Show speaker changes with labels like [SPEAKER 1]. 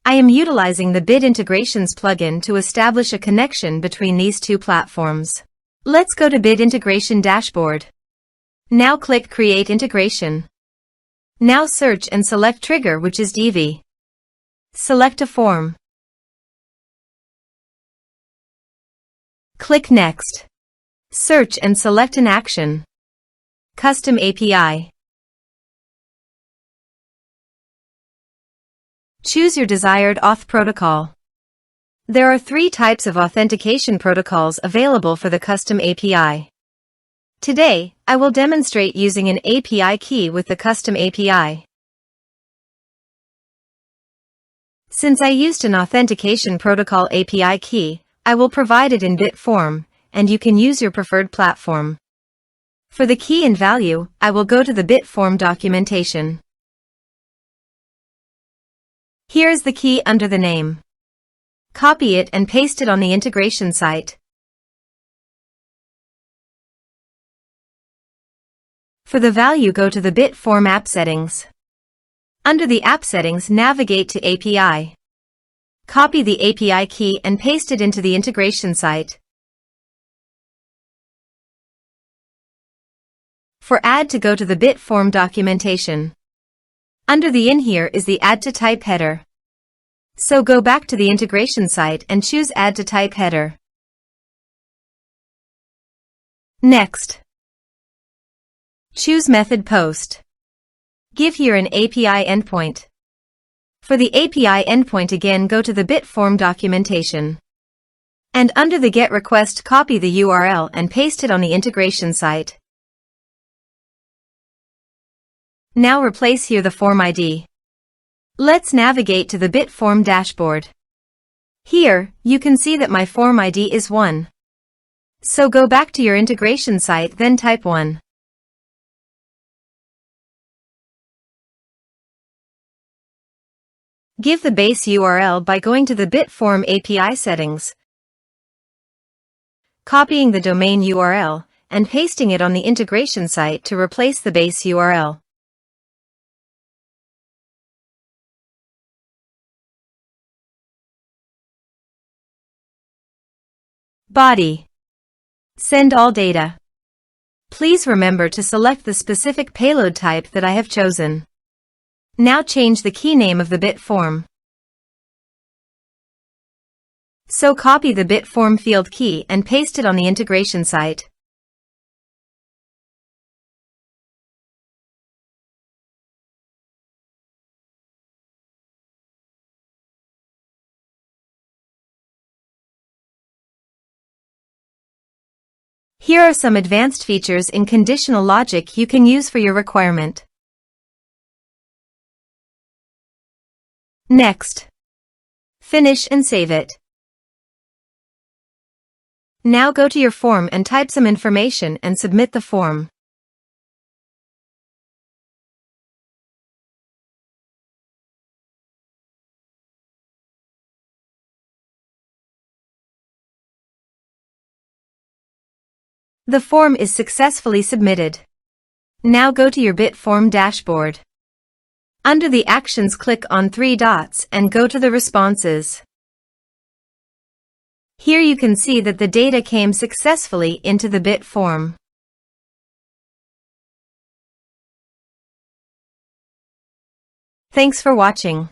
[SPEAKER 1] I am utilizing the Bit Integrations plugin to establish a connection between these two platforms. Let's go to Bit Integration Dashboard. Now click Create Integration. Now search and select Trigger, which is Divi. Select a form. Click Next. Search and select an action. Custom API. Choose your desired auth protocol. There are 3 types of authentication protocols available for the custom API. Today, I will demonstrate using an API key with the custom API. Since I used an authentication protocol API key, I will provide it in bit form, and you can use your preferred platform. For the key and value, I will go to the bit form documentation. Here is the key under the name. Copy it and paste it on the integration site. For the value, go to the bit form app settings. Under the app settings, navigate to API. Copy the API key and paste it into the integration site. For add to, go to the bit form documentation. Under the in here is the add to type header. So go back to the integration site and choose add to type header. Next, choose method post. Give here an API endpoint. For the API endpoint, again go to the bit form documentation. And under the get request, copy the URL and paste it on the integration site. Now replace here the form ID. Let's navigate to the bit form dashboard. Here, you can see that my form ID is 1. So go back to your integration site, then type 1. Give the base URL by going to the bit form API settings, copying the domain URL, and pasting it on the integration site to replace the base URL. Body. Send all data. Please remember to select the specific payload type that I have chosen. Now change the key name of the bit form. So copy the bit form field key and paste it on the integration site. Here are some advanced features in conditional logic you can use for your requirement. Next. Finish and save it. Now go to your form and type some information and submit the form. The form is successfully submitted. Now go to your bit form dashboard. Under the actions, click on 3 dots and go to the responses. Here you can see that the data came successfully into the bit form. Thanks for watching.